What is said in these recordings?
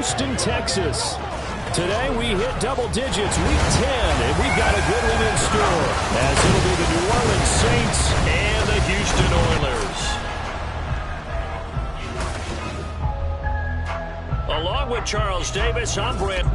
Houston, Texas. Today we hit double digits, week 10, and we've got a good one in store, as it'll be the New Orleans Saints and the Houston Oilers. Along with Charles Davis, I'm Brent.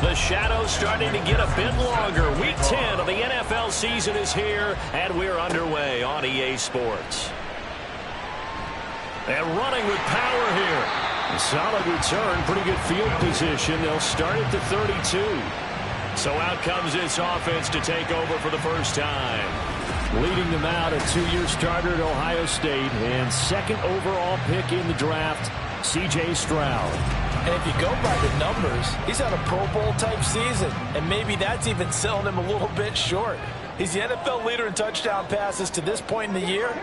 The shadow's starting to get a bit longer. Week 10 of the NFL season is here, and we're underway on EA Sports. And running with power here. A solid return, pretty good field position. They'll start at the 32. So out comes this offense to take over for the first time. Leading them out, a two-year starter at Ohio State, and second overall pick in the draft, C.J. Stroud. And if you go by the numbers, he's had a Pro Bowl-type season, and maybe that's even selling him a little bit short. He's the NFL leader in touchdown passes to this point in the year,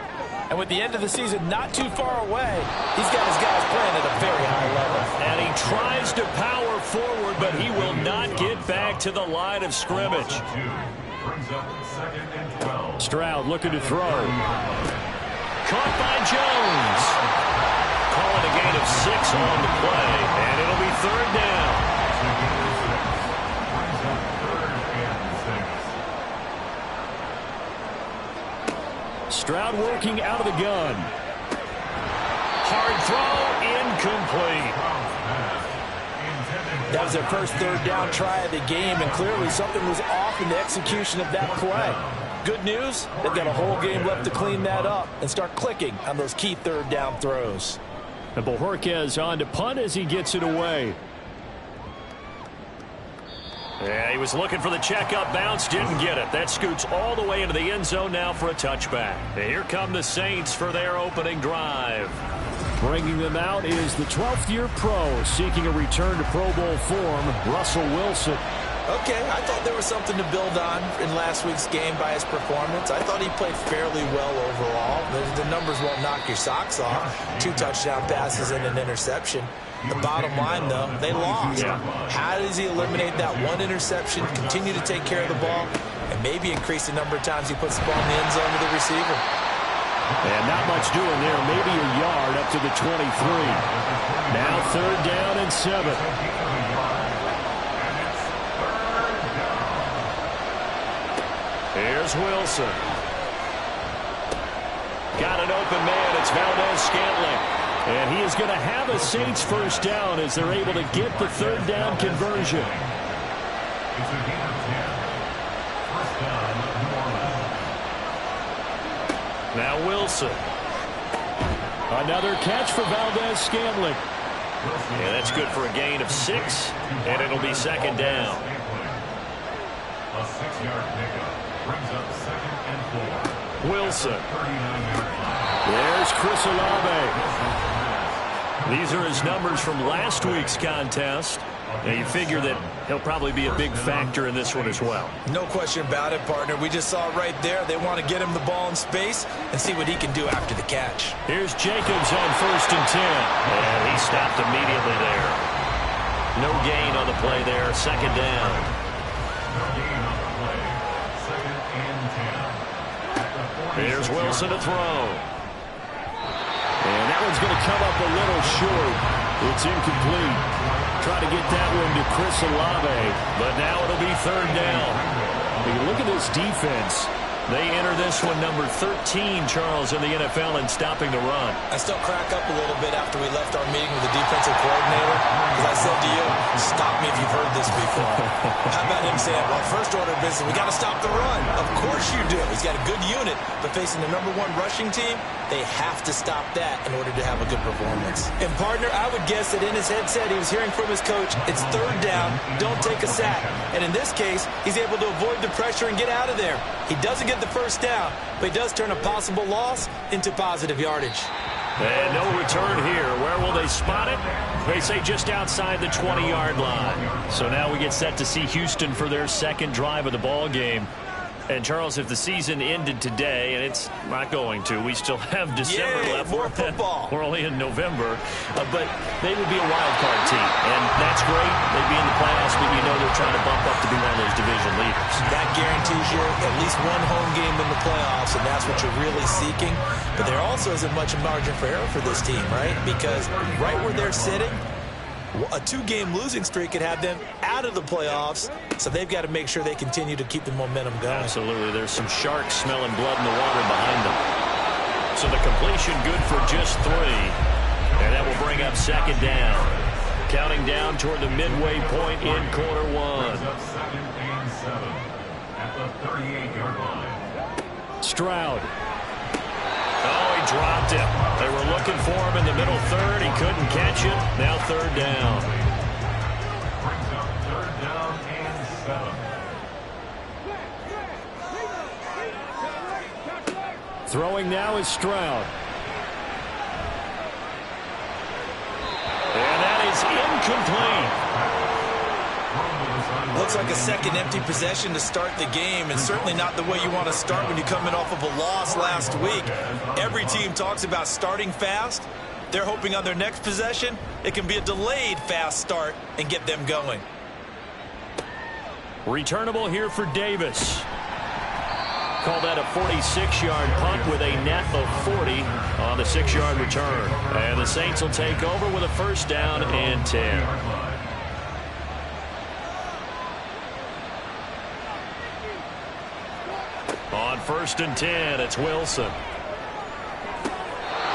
and with the end of the season not too far away, he's got his guys playing at a very high level. And he tries to power forward, but he will not get back to the line of scrimmage. Stroud looking to throw. Caught by Jones. Calling a gain of 6 on the play, and it'll be third down. Stroud working out of the gun. Hard throw, incomplete. That was their first third down try of the game, and clearly something was off in the execution of that play. Good news, they've got a whole game left to clean that up and start clicking on those key third down throws. And Bojorquez on to punt as he gets it away. Yeah, he was looking for the checkup bounce, didn't get it. That scoots all the way into the end zone now for a touchback. And here come the Saints for their opening drive. Bringing them out is the 12th-year pro seeking a return to Pro Bowl form, Russell Wilson. Okay, I thought there was something to build on in last week's game by his performance. I thought he played fairly well overall. The numbers won't knock your socks off. 2 touchdown passes and an interception. The bottom line, though, they lost. Yeah. How does he eliminate that one interception, continue to take care of the ball, and maybe increase the number of times he puts the ball in the end zone to the receiver? And not much doing there. Maybe a yard up to the 23. Now third down and 7. Here's Wilson. Got an open man. It's Valdez-Scantling. And he is going to have a Saints first down as they're able to get the third down conversion. Now Wilson. Another catch for Valdez-Scantling. Yeah, that's good for a gain of 6, and it'll be second down. A 6-yard pickup brings up 2nd and 4. Wilson. There's Chris Olave. These are his numbers from last week's contest. Yeah, you figure that he'll probably be a big factor in this one as well. No question about it, partner. We just saw right there. They want to get him the ball in space and see what he can do after the catch. Here's Jacobs on 1st and 10. And he stopped immediately there. No gain on the play there. 2nd down. No gain on the play. 2nd and 10. Here's Wilson to throw. And that one's going to come up a little short. It's incomplete. Try to get that one to Chris Olave, but now it'll be 3rd down. You look at this defense. They enter this one number 13, Charles, in the NFL in stopping the run. I still crack up a little bit after we left our meeting with the defensive coordinator, because I said to you, stop me if you've heard this before. How about him saying, well, first order of business, we got to stop the run. Of course you do. He's got a good unit, but facing the #1 rushing team, they have to stop that in order to have a good performance. And, partner, I would guess that in his headset he was hearing from his coach, it's 3rd down, don't take a sack. And in this case, he's able to avoid the pressure and get out of there. He doesn't get the 1st down, but he does turn a possible loss into positive yardage. And no return here. Where will they spot it? They say just outside the 20-yard line. So now we get set to see Houston for their 2nd drive of the ball game. And, Charles, if the season ended today, and it's not going to, we still have December left. More football. We're only in November. But they would be a wild card team. And that's great. They'd be in the playoffs, but you know they're trying to bump up to be one of those division leaders. That guarantees you at least one home game in the playoffs, and that's what you're really seeking. But there also isn't much margin for error for this team, right? Because right where they're sitting, a 2-game losing streak could have them out of the playoffs, so they've got to make sure they continue to keep the momentum going. Absolutely. There's some sharks smelling blood in the water behind them. So the completion good for just 3. And that will bring up 2nd down. Counting down toward the midway point in quarter 1. Brings up 2nd and 7 at the 38-yard line. Stroud. Oh, he dropped it. They were looking for him in the middle 3rd. He couldn't catch it. Now 3rd down. Brings up 3rd down and 7. Throwing now is Stroud. And that is incomplete. Looks like a second empty possession to start the game, and certainly not the way you want to start when you're coming off of a loss last week. Every team talks about starting fast. They're hoping on their next possession, it can be a delayed fast start and get them going. Returnable here for Davis. Call that a 46-yard punt with a net of 40 on the 6-yard return. And the Saints will take over with a 1st down and 10. On 1st and 10, it's Wilson.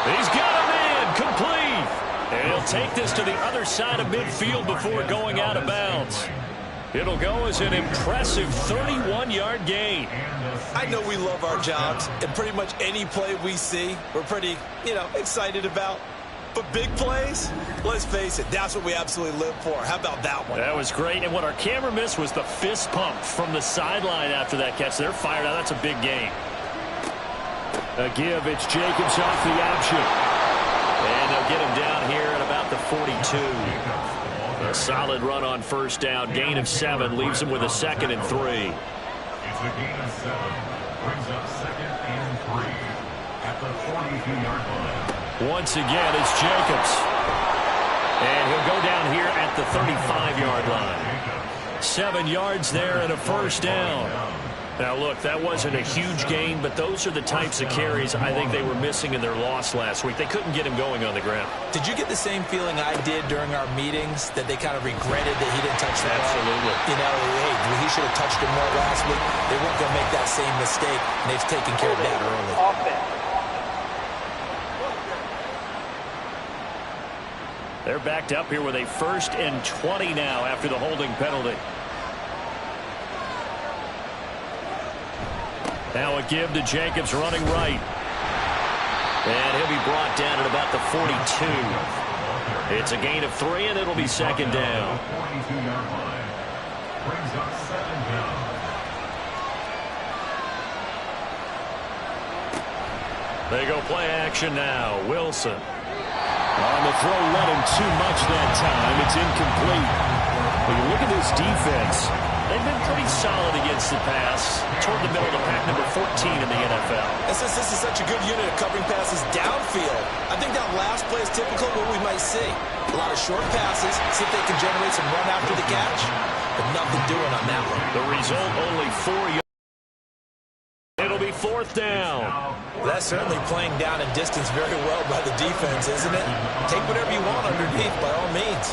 He's got him in, complete. And he'll take this to the other side of midfield before going out of bounds. It'll go as an impressive 31-yard gain. I know we love our jobs, and pretty much any play we see, we're pretty, excited about. But big plays, let's face it, that's what we absolutely live for. How about that one? That was great. And what our camera missed was the fist pump from the sideline after that catch. They're fired out. That's a big gain. A give. It's Jacobs off the option. And they'll get him down here at about the 42. A solid run on 1st down. Gain of 7 leaves him with a 2nd and 3. It's a gain of 7. Brings up 2nd and 3 at the 42-yard line. Once again, it's Jacobs. And he'll go down here at the 35-yard line. 7 yards there and a 1st down. Now, look, that wasn't a huge gain, but those are the types of carries I think they were missing in their loss last week. They couldn't get him going on the ground. Did you get the same feeling I did during our meetings, that they kind of regretted that he didn't touch the ball? Absolutely. Hey, he should have touched it more last week. They weren't going to make that same mistake, and they've taken care of that early. They're backed up here with a 1st and 20 now after the holding penalty. Now a give to Jacobs running right. And he'll be brought down at about the 42. It's a gain of 3, and it'll be 2nd down. 42-yard line. Brings up 7 down. They go play action now. Wilson. On the throw, led him too much that time. It's incomplete. When you look at this defense, they've been pretty solid against the pass, toward the middle of the pack, number 14 in the NFL. And since this is such a good unit of covering passes downfield, I think that last play is typical of what we might see. A lot of short passes, see if they can generate some run after the catch, but nothing doing on that one. The result, only 4 yards. It'll be 4th down. That's certainly playing down in distance very well by the defense, isn't it? Take whatever you want underneath, by all means.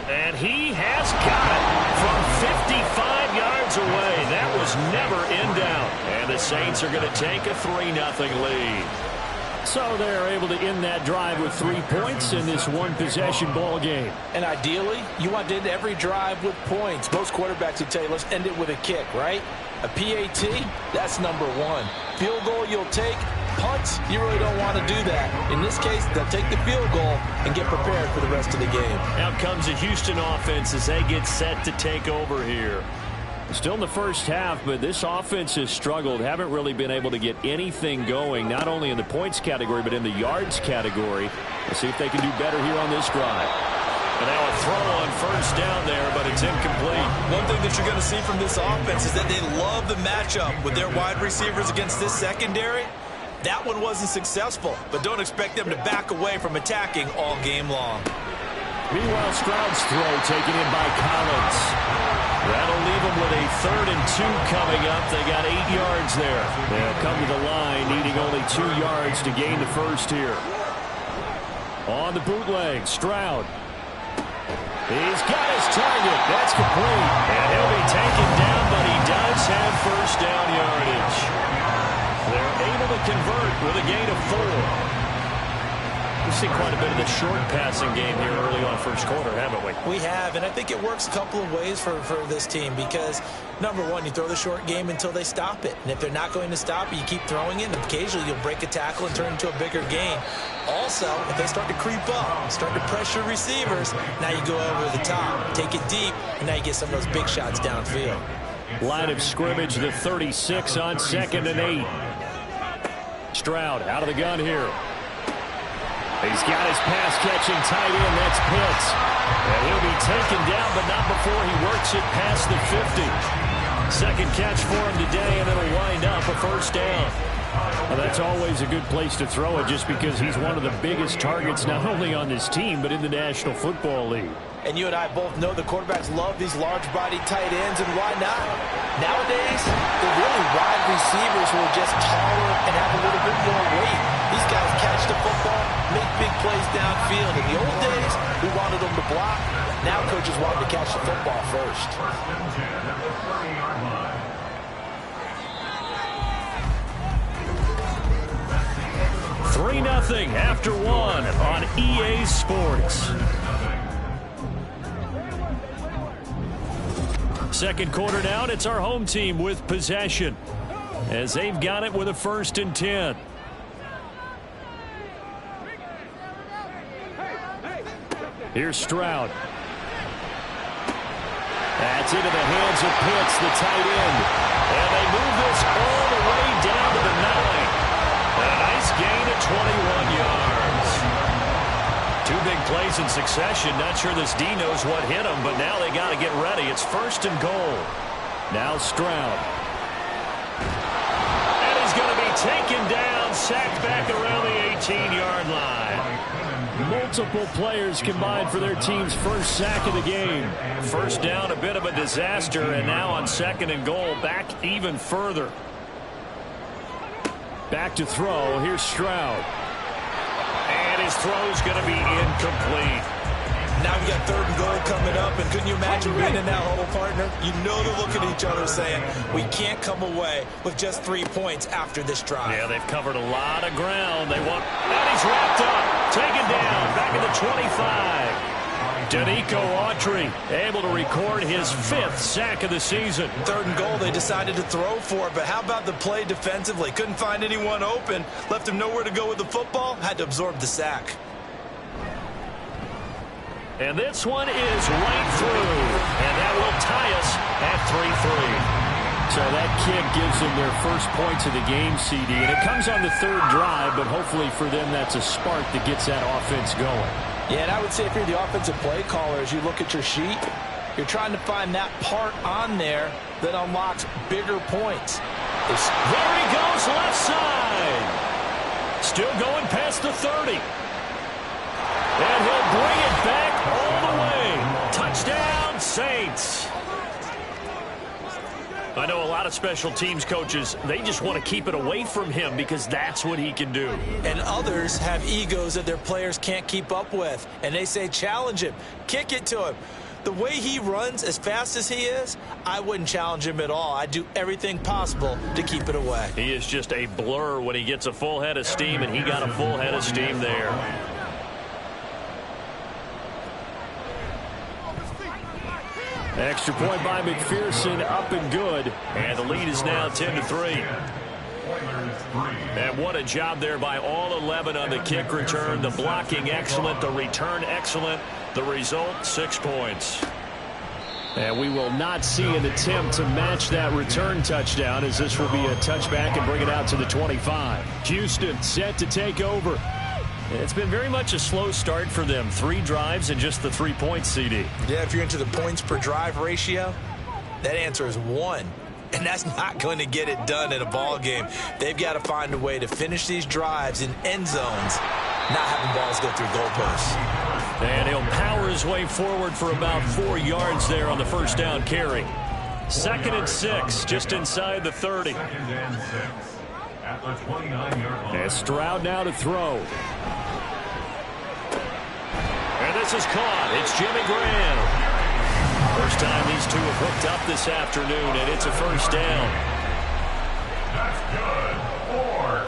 And he has got it from 55 yards away. That was never in doubt. And the Saints are going to take a 3-0 lead. So they're able to end that drive with 3 points in this one-possession ball game. And ideally, you want to end every drive with points. Most quarterbacks would tell you, let's end it with a kick, right? A PAT, that's number 1. Field goal you'll take. Punts, you really don't want to do that. In this case, they'll take the field goal and get prepared for the rest of the game. Out comes the Houston offense as they get set to take over here. Still in the first half, but this offense has struggled. Haven't really been able to get anything going, not only in the points category, but in the yards category. Let's see if they can do better here on this drive. And now a throw on first down there, but it's incomplete. One thing that you're going to see from this offense is that they love the matchup with their wide receivers against this secondary. That one wasn't successful, but don't expect them to back away from attacking all game long. Meanwhile, Stroud's throw taken in by Collins. That'll leave them with a 3rd and 2 coming up. They got 8 yards there. They'll come to the line, needing only 2 yards to gain the first here. On the bootleg, Stroud. He's got his target. That's complete. And he'll be taken down, but he does have first down yardage. They're able to convert with a gain of 4. We've seen quite a bit of the short passing game here early on first quarter, haven't we? We have, and I think it works a couple of ways for this team because, number one, you throw the short game until they stop it. And if they're not going to stop it, you keep throwing it, and occasionally you'll break a tackle and turn it into a bigger gain. Also, if they start to creep up, start to pressure receivers, now you go over the top, take it deep, and now you get some of those big shots downfield. Line of scrimmage, the 36 on 2nd and 8. Stroud out of the gun here. He's got his pass-catching tight end. That's Pitts. And he'll be taken down, but not before he works it past the 50. Second catch for him today, and it'll wind up a first down. Well, that's always a good place to throw it just because he's one of the biggest targets not only on this team, but in the National Football League. And you and I both know the quarterbacks love these large-bodied tight ends, and why not? Nowadays, they're really wide receivers who are just taller and have a little bit more weight. These guys catch the football, make big plays downfield. In the old days, we wanted them to block. Now coaches want them to catch the football first. 3-0 after 1 on EA Sports. Second quarter down, it's our home team with possession as they've got it with a 1st and 10. Here's Stroud. That's into the hands of Pitts, the tight end. And they move this all the way down to the 9. A nice gain of 21 yards. 2 big plays in succession. Not sure this D knows what hit him, but now they got to get ready. It's 1st and goal. Now Stroud. And he's going to be taken down, sacked back around the 18-yard line. Multiple players combined for their team's first sack of the game. First down, a bit of a disaster, and now on 2nd and goal, back even further. Back to throw. Here's Stroud. And his throw's going to be incomplete. Now we got 3rd and goal coming up, and couldn't you imagine being in that hole, partner? You know they're looking at each other saying, we can't come away with just 3 points after this drive. Yeah, they've covered a lot of ground. They want, and he's wrapped up, taken down, back at the 25. Danico Autry able to record his 5th sack of the season. 3rd and goal, they decided to throw for it, but how about the play defensively? Couldn't find anyone open, left him nowhere to go with the football, had to absorb the sack. And this one is right through, and that will tie us at 3-3. So that kick gives them their first points of the game, CD. And it comes on the third drive, but hopefully for them that's a spark that gets that offense going. Yeah, and I would say if you're the offensive play caller, as you look at your sheet, you're trying to find that part on there that unlocks bigger points. There he goes, left side. Still going past the 30. And he'll bring it back all the way. Touchdown, Saints. I know a lot of special teams coaches, they just want to keep it away from him because that's what he can do. And others have egos that their players can't keep up with. And they say, challenge him, kick it to him. The way he runs, as fast as he is, I wouldn't challenge him at all. I'd do everything possible to keep it away. He is just a blur when he gets a full head of steam, and he got a full head of steam there. Extra point by McPherson, up and good. And the lead is now 10-3. And what a job there by all 11 on the kick return. The blocking excellent, the return excellent. The result, 6 points. And we will not see an attempt to match that return touchdown, as this will be a touchback and bring it out to the 25. Houston set to take over. It's been very much a slow start for them. 3 drives and just the 3 points, CD. Yeah, if you're into the points per drive ratio, that answer is 1. And that's not going to get it done in a ball game. They've got to find a way to finish these drives in end zones, not having balls go through goalposts. And he'll power his way forward for about 4 yards there on the first down carry. 2nd and 6, just inside the 30. 2nd and 6 at the 29-yard line. And Stroud now to throw. And this is caught. It's Jimmy Graham. First time these two have hooked up this afternoon, and it's a first down. That's good for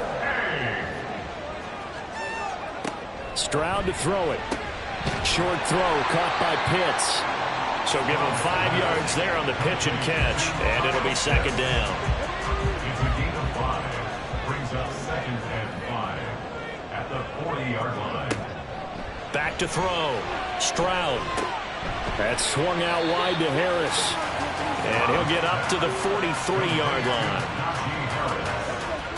A. Stroud to throw it. Short throw caught by Pitts. So give him 5 yards there on the pitch and catch, and it'll be 2nd down. It's a gain of 5. Brings up 2nd and 5 at the 40-yard line. Back to throw. Stroud. That's swung out wide to Harris. And he'll get up to the 43-yard line.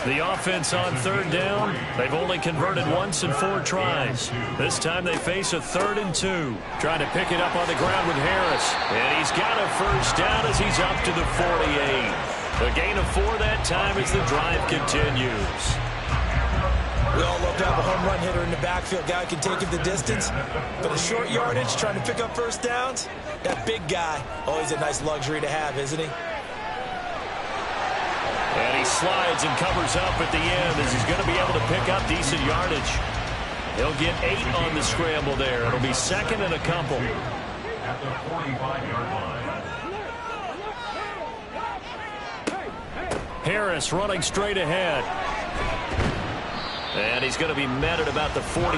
The offense on 3rd down, they've only converted once in 4 tries. This time they face a 3rd and 2. Trying to pick it up on the ground with Harris. And he's got a first down as he's up to the 48. A gain of 4 that time as the drive continues. We all love to have a home run hitter in the backfield. Guy can take it the distance. But a short yardage, trying to pick up first downs, that big guy, always a nice luxury to have, isn't he? And he slides and covers up at the end as he's going to be able to pick up decent yardage. He'll get 8 on the scramble there. It'll be 2nd and a couple. At the 45-yard line. Harris running straight ahead. And he's going to be met at about the 43.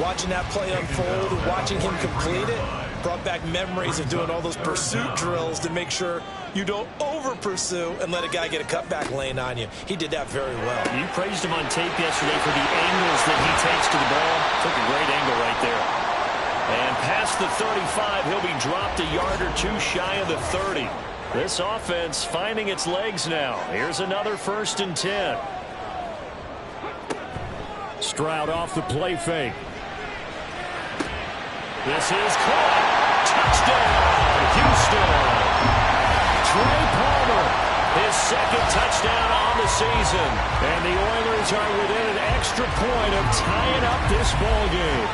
Watching that play unfold and watching him complete it brought back memories of doing all those pursuit drills to make sure you don't over-pursue and let a guy get a cutback lane on you. He did that very well. You praised him on tape yesterday for the angles that he takes to the ball. Took a great angle right there. And past the 35, he'll be dropped a yard or 2 shy of the 30. This offense finding its legs now. Here's another 1st and 10. Stroud off the play fake. This is caught. Touchdown, Houston. Trey Palmer, his 2nd touchdown on the season. And the Oilers are within an extra point of tying up this ball game.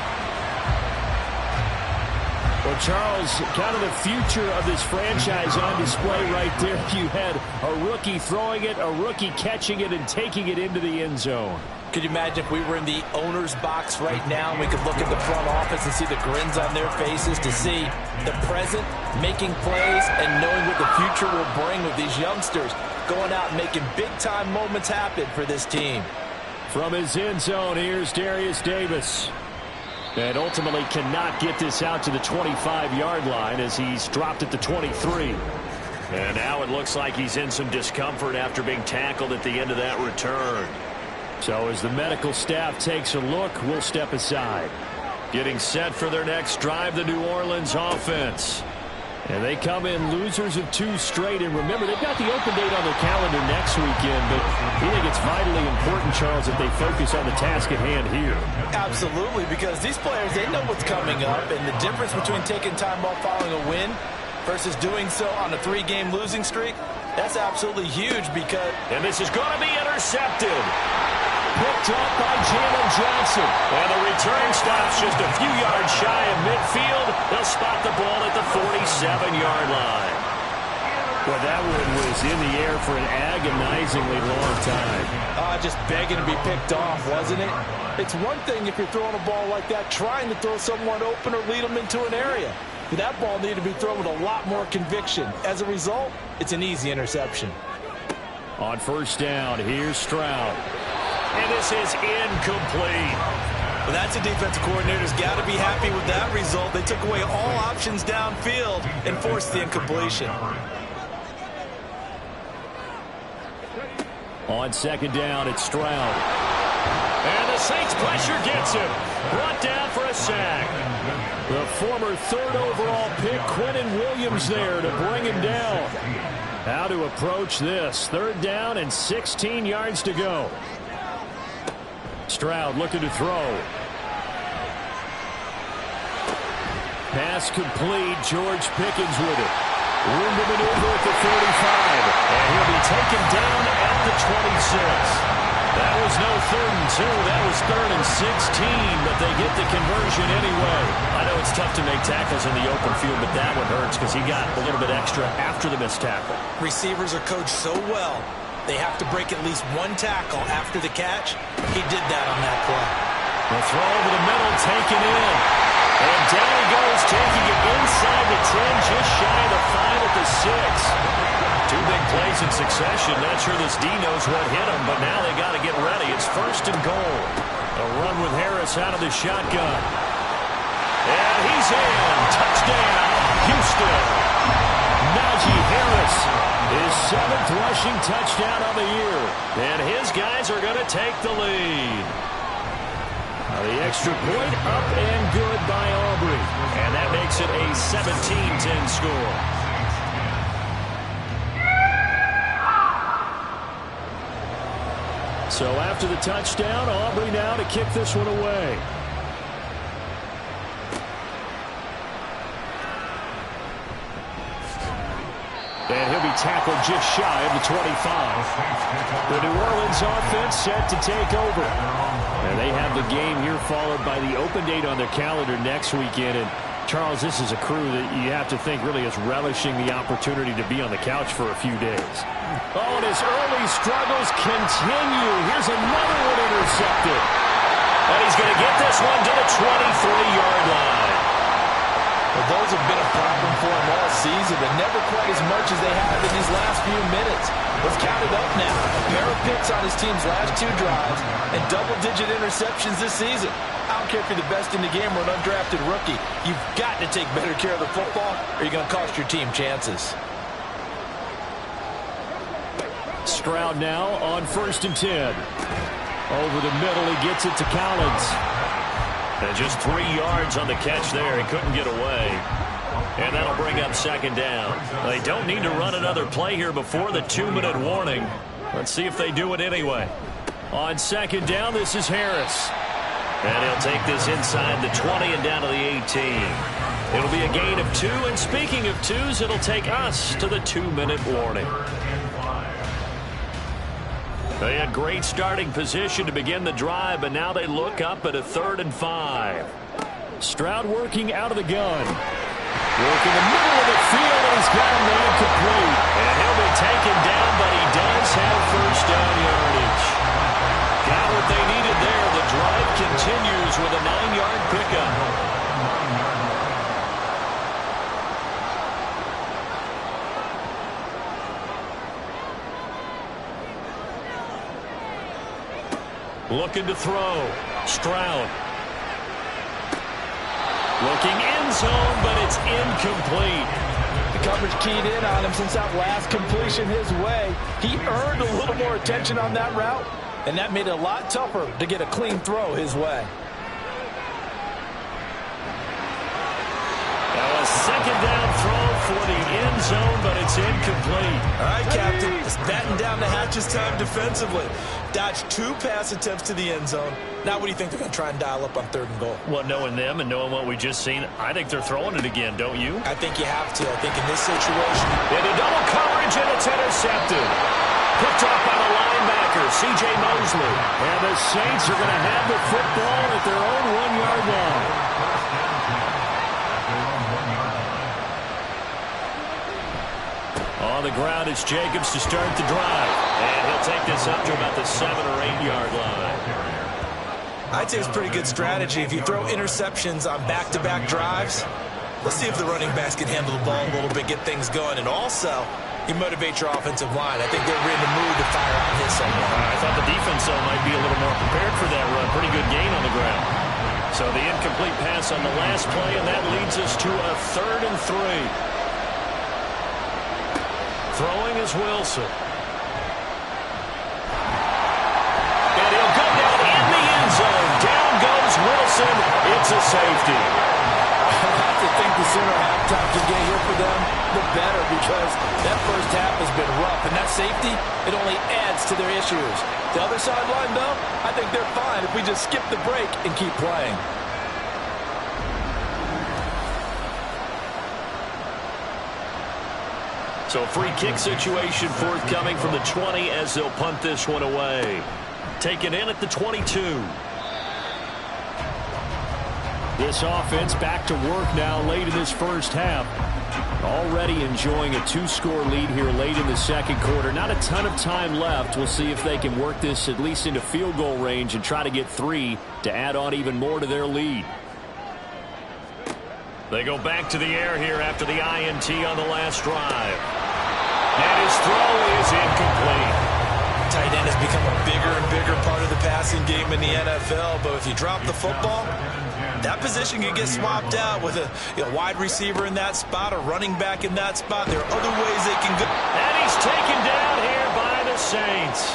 Well, Charles, kind of the future of this franchise on display right there. You had a rookie throwing it, a rookie catching it, and taking it into the end zone. Could you imagine if we were in the owner's box right now and we could look at the front office and see the grins on their faces, to see the present making plays and knowing what the future will bring with these youngsters going out and making big-time moments happen for this team. From his end zone, here's Darius Davis. And ultimately cannot get this out to the 25-yard line as he's dropped at the 23. And now it looks like he's in some discomfort after being tackled at the end of that return. So as the medical staff takes a look, we'll step aside. Getting set for their next drive, the New Orleans offense. And they come in losers of 2 straight. And remember, they've got the open date on their calendar next weekend. But I think it's vitally important, Charles, that they focus on the task at hand here. Absolutely, because these players, they know what's coming up. And the difference between taking time off following a win versus doing so on a 3-game losing streak, that's absolutely huge because... And this is going to be intercepted. Picked up by Jalen Johnson. And the return stops just a few yards shy of midfield. They'll spot the ball at the 47-yard line. Well, that one was in the air for an agonizingly long time. Just begging to be picked off, wasn't it? It's one thing if you're throwing a ball like that, trying to throw someone open or lead them into an area. But that ball needed to be thrown with a lot more conviction. As a result, it's an easy interception. On first down, here's Stroud. And this is incomplete. Well, that's a defensive coordinator's got to be happy with that result. They took away all options downfield and forced the incompletion. On second down, it's Stroud. And the Saints pressure gets him. Brought down for a sack. The former 3rd overall pick, Quentin Williams, there to bring him down. How to approach this. 3rd down and 16 yards to go. Stroud looking to throw. Pass complete. George Pickens with it. Room to maneuver at the 45. And he'll be taken down at the 26. That was no 3rd and 2. That was 3rd and 16. But they get the conversion anyway. I know it's tough to make tackles in the open field, but that one hurts because he got a little bit extra after the missed tackle. Receivers are coached so well. They have to break at least 1 tackle after the catch. He did that on that play. The throw over the middle, taken in. And down he goes, taking it inside the 10, just shy of the 5 at the 6. 2 big plays in succession. Not sure this D knows what hit him, but now they got to get ready. It's 1st and goal. A run with Harris out of the shotgun. And he's in. Touchdown, Houston. Najee Harris, his 7th rushing touchdown on the year. And his guys are going to take the lead. The extra point up and good by Aubrey. And that makes it a 17-10 score. So after the touchdown, Aubrey now to kick this one away. And he'll be tackled just shy of the 25. The New Orleans offense set to take over. And they have the game here followed by the open date on their calendar next weekend. And Charles, this is a crew that you have to think really is relishing the opportunity to be on the couch for a few days. Oh, and his early struggles continue. Here's another one intercepted. And he's going to get this one to the 23-yard line. Well, those have been a problem for him all season, but never quite as much as they have in these last few minutes. Let's count it up now. A pair of picks on his team's last 2 drives and double-digit interceptions this season. I don't care if you're the best in the game or an undrafted rookie. You've got to take better care of the football or you're going to cost your team chances. Stroud now on 1st and 10. Over the middle, he gets it to Collins. And just 3 yards on the catch there. He couldn't get away. And that'll bring up 2nd down. They don't need to run another play here before the 2-minute warning. Let's see if they do it anyway. On 2nd down, this is Harris. And he'll take this inside the 20 and down to the 18. It'll be a gain of 2. And speaking of 2s, it'll take us to the 2-minute warning. They had great starting position to begin the drive, but now they look up at a 3rd and 5. Stroud working out of the gun. Working the middle of the field, and he's got a man complete. And he'll be taken down, but he does have 1st down yardage. Got what they needed there. The drive continues with a 9-yard pickup. Looking to throw. Stroud. Looking end zone, but it's incomplete. The coverage keyed in on him since that last completion his way. He earned a little more attention on that route, and that made it a lot tougher to get a clean throw his way. Now a 2nd down throw for the end zone, but it's incomplete. All right, Captain. It's batting down the hatches time defensively. Dodged 2 pass attempts to the end zone. Now what do you think they're going to try and dial up on 3rd and goal? Well, knowing them and knowing what we just seen, I think they're throwing it again, don't you? I think you have to. I think in this situation. Into double coverage, and it's intercepted. Picked off by the linebacker, C.J. Mosley. And the Saints are going to have the football at their own 1-yard line. On the ground, it's Jacobs to start the drive. And he'll take this up to about the 7- or 8-yard line. I'd say it's a pretty good strategy. If you throw interceptions on back-to-back drives, let's see if the running backs can handle the ball a little bit, get things going. And also, you motivate your offensive line. I think they're in the mood to fire on his somewhere. I thought the defense, though, might be a little more prepared for that run. Pretty good gain on the ground. So the incomplete pass on the last play, and that leads us to a 3rd and 3. Throwing is Wilson. And he'll go down in the end zone. Down goes Wilson. It's a safety. I think the sooner halftime can get here for them, the better, because that first half has been rough. And that safety, it only adds to their issues. The other sideline, though, I think they're fine if we just skip the break and keep playing. So a free kick situation forthcoming from the 20 as they'll punt this one away. Taken in at the 22. This offense back to work now late in this first half. Already enjoying a 2-score lead here late in the second quarter. Not a ton of time left. We'll see if they can work this at least into field goal range and try to get 3 to add on even more to their lead. They go back to the air here after the INT on the last drive. And his throw is incomplete. Tight end has become a bigger and bigger part of the passing game in the NFL, but if you drop the football, that position can get swapped out with a wide receiver in that spot, a running back in that spot. There are other ways they can go. And he's taken down here by the Saints.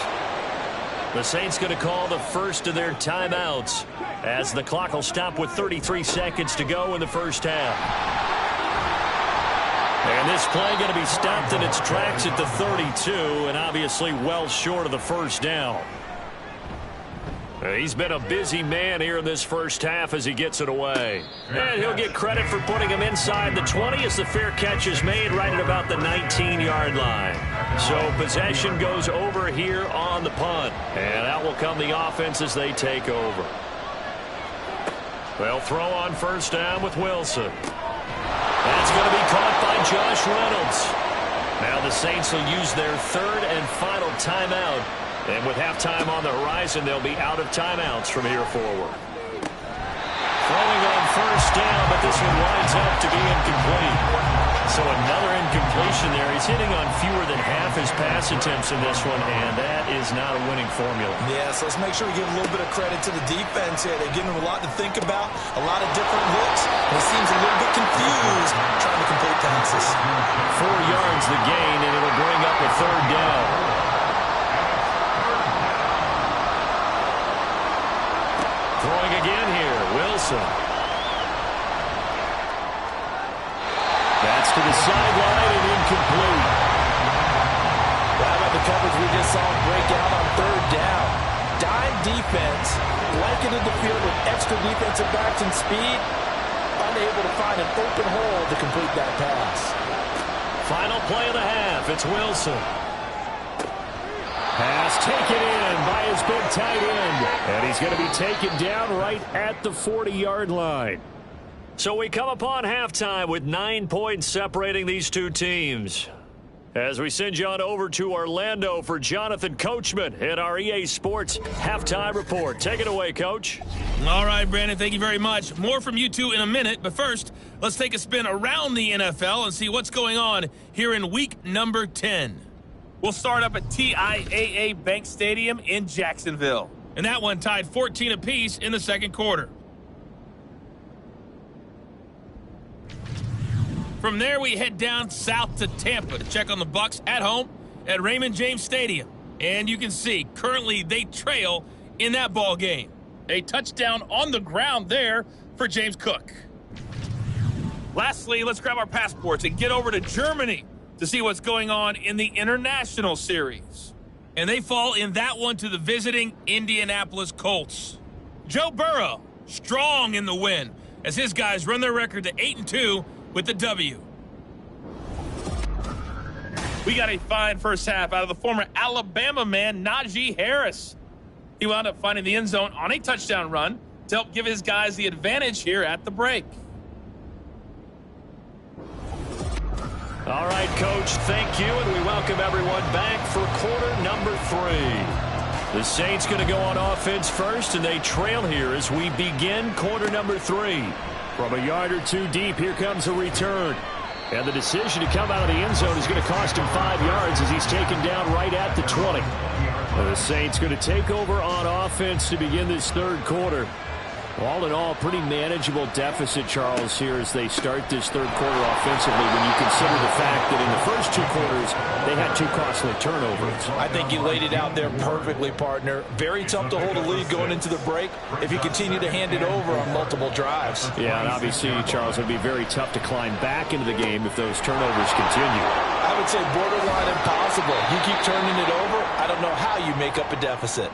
The Saints going to call the first of their timeouts as the clock will stop with 33 seconds to go in the first half. And this play going to be stopped in its tracks at the 32, and obviously well short of the first down. He's been a busy man here in this first half as he gets it away. And he'll get credit for putting him inside the 20 as the fair catch is made right at about the 19-yard line. So possession goes over here on the punt. And out will come the offense as they take over. They'll throw on first down with Wilson. That's going to be caught by Josh Reynolds. Now the Saints will use their 3rd and final timeout. And with halftime on the horizon, they'll be out of timeouts from here forward. Throwing on first down, but this one winds up to be incomplete. So another incompletion there. He's hitting on fewer than half his pass attempts in this one, and that is not a winning formula. Yeah, so let's make sure we give a little bit of credit to the defense here. They're giving him a lot to think about, a lot of different looks, and he seems a little bit confused trying to complete passes. 4 yards the gain, and it'll bring up a 3rd down. Throwing again here, Wilson. That's to the sideline and incomplete. How about the coverage we just saw break out on 3rd down? Dime defense, blanketed the field with extra defensive backs and speed, unable to find an open hole to complete that pass. Final play of the half, it's Wilson. Pass taken in by his big tight end. And he's going to be taken down right at the 40-yard line. So we come upon halftime with 9 points separating these two teams. As we send you on over to Orlando for Jonathan Coachman at our EA Sports Halftime Report. Take it away, Coach. All right, Brandon, thank you very much. More from you two in a minute, but first, let's take a spin around the NFL and see what's going on here in week number 10. We'll start up at TIAA Bank Stadium in Jacksonville. And that one tied 14 apiece in the second quarter. From there, we head down south to Tampa to check on the Bucs at home at Raymond James Stadium. And you can see, currently they trail in that ball game. A touchdown on the ground there for James Cook. Lastly, let's grab our passports and get over to Germany to see what's going on in the International Series. And they fall in that one to the visiting Indianapolis Colts. Joe Burrow, strong in the win, as his guys run their record to 8-2 with the W. We got a fine first half out of the former Alabama man, Najee Harris. He wound up finding the end zone on a touchdown run to help give his guys the advantage here at the break. All right, Coach, thank you, and we welcome everyone back for quarter number 3. The Saints going to go on offense first, and they trail here as we begin quarter number 3. From a yard or two deep, here comes a return. And the decision to come out of the end zone is going to cost him 5 yards as he's taken down right at the 20. The Saints going to take over on offense to begin this third quarter. All in all, pretty manageable deficit, Charles, here as they start this third quarter offensively when you consider the fact that in the first 2 quarters, they had 2 costly turnovers. I think you laid it out there perfectly, partner. Very tough to hold a lead going into the break if you continue to hand it over on multiple drives. Yeah, and obviously, Charles, it would be very tough to climb back into the game if those turnovers continue. I would say borderline impossible. You keep turning it over, I don't know how you make up a deficit.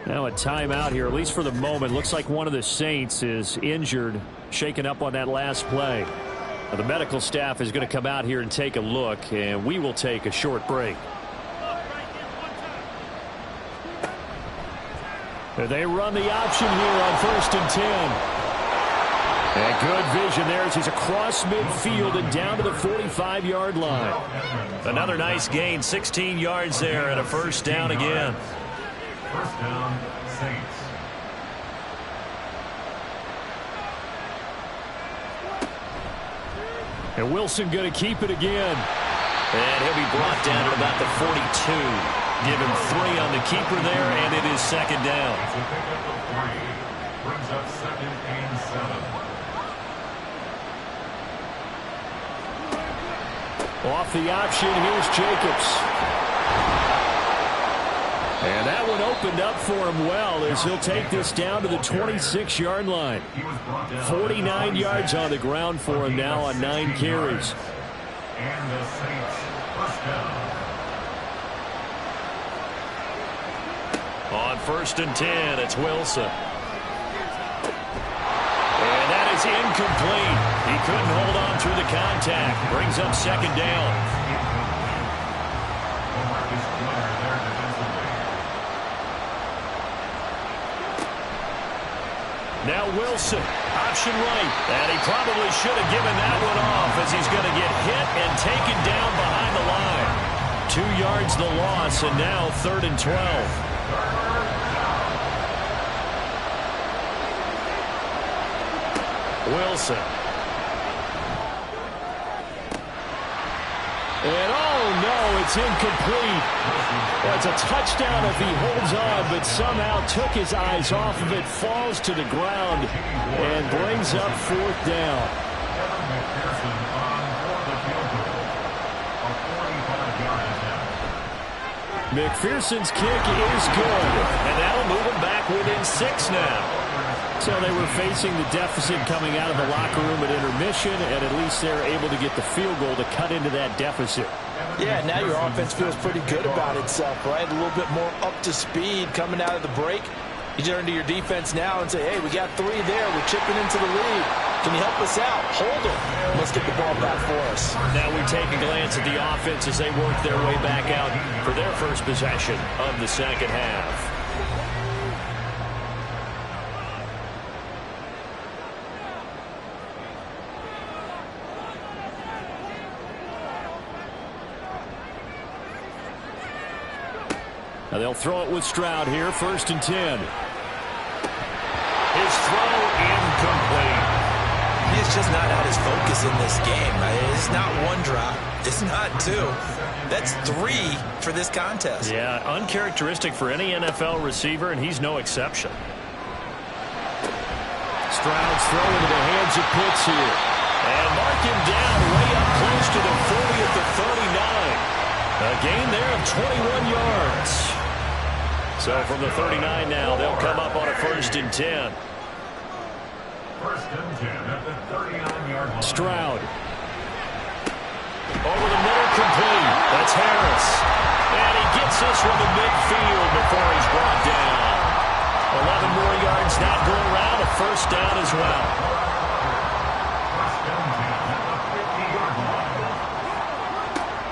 Now a timeout here, at least for the moment. Looks like one of the Saints is injured, shaken up on that last play. Now, the medical staff is going to come out here and take a look, and we will take a short break. And they run the option here on 1st and 10. And good vision there as he's across midfield and down to the 45-yard line. Another nice gain, 16 yards there and a first down again. First down, Saints. And Wilson going to keep it again. And he'll be brought down at about the 42. Give him 3 on the keeper there, and it is second down. It's a pickup of 3. Brings up 2nd and 7. Off the option, here's Jacobs. And that one opened up for him well as he'll take this down to the 26-yard line. 49 yards on the ground for him now on 9 carries. And the Saints first down. On 1st and 10, it's Wilson. And that is incomplete. He couldn't hold on through the contact. Brings up second down. Now Wilson, option right. And he probably should have given that one off as he's going to get hit and taken down behind the line. 2 yards the loss, and now 3rd and 12. Wilson. And oh no, it's incomplete. That's a touchdown if he holds on, but somehow took his eyes off of it, falls to the ground, and brings up 4th down. McPherson's kick is good, and that'll move him back within 6 now. So they were facing the deficit coming out of the locker room at intermission, and at least they're able to get the field goal to cut into that deficit. Yeah, now your offense feels pretty good about itself, right? A little bit more up to speed coming out of the break. You turn to your defense now and say, hey, we got 3 there. We're chipping into the lead. Can you help us out? Hold it. Let's get the ball back for us. Now we take a glance at the offense as they work their way back out for their first possession of the second half. Now they'll throw it with Stroud here, 1st and 10. His throw incomplete. He's just not at his focus in this game. It's not 1 drop. It's not 2. That's 3 for this contest. Yeah, uncharacteristic for any NFL receiver, and he's no exception. Stroud's throw into the hands of Pitts here. And mark him down way up close to the 40 at the 39. A gain there of 21 yards. So from the 39 now, they'll come up on a 1st and 10. First and 10 at the 39-yard line. Stroud. Over the middle, complete. That's Harris. And he gets this from the midfield before he's brought down. 11 more yards now go around. A first down as well. First and 10 at the 50-yard line.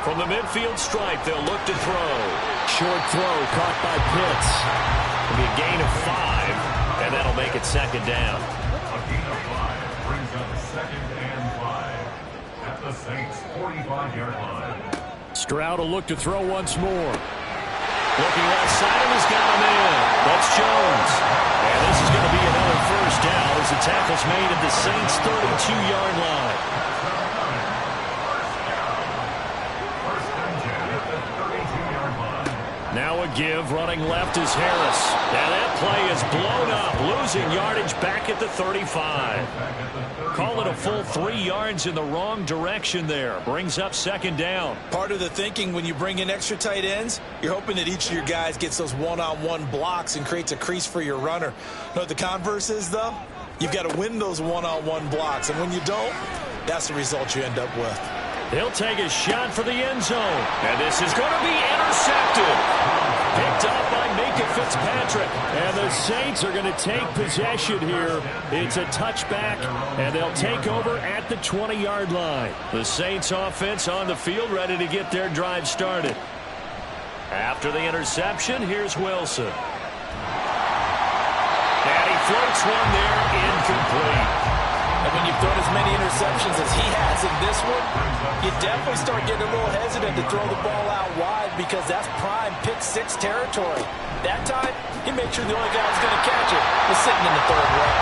From the midfield stripe, they'll look to throw. Short throw caught by Pitts. It'll be a gain of 5, and that'll make it second down. A gain of 5 brings up second and 5 at the Saints' 45-yard line. Stroud will look to throw once more. Looking left side of him, has got him in. That's Jones. And this is going to be another first down as the tackle's made at the Saints' 32-yard line. Now a give, running left is Harris. Now that play is blown up, losing yardage back at the 35. Call it a full 3 yards in the wrong direction there. Brings up second down. Part of the thinking when you bring in extra tight ends, you're hoping that each of your guys gets those one-on-one blocks and creates a crease for your runner. You know what the converse is, though? You've got to win those one-on-one blocks, and when you don't, that's the result you end up with. He'll take a shot for the end zone. And this is going to be intercepted. Picked up by Minka Fitzpatrick. And the Saints are going to take possession here. It's a touchback, and they'll take over at the 20-yard line. The Saints offense on the field ready to get their drive started. After the interception, here's Wilson. And he floats one there, incomplete. And when you've thrown as many interceptions as he has in this one, you definitely start getting a little hesitant to throw the ball out wide because that's prime pick 6 territory. That time, he made sure the only guy who's going to catch it was sitting in the third row.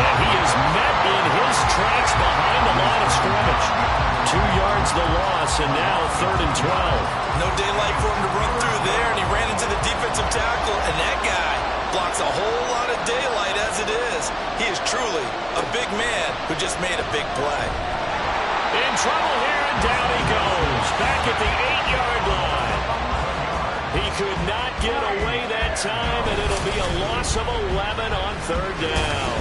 And he is met in his tracks behind the line of scrimmage. 2 yards the loss, and now third and 12. No daylight for him to run through there, and he ran into the defensive tackle, and that guy blocks a whole lot of daylight as it is. He is truly a big man who just made a big play. In trouble here, and down he goes. Back at the 8-yard line. He could not get away that time, and it'll be a loss of 11 on third down.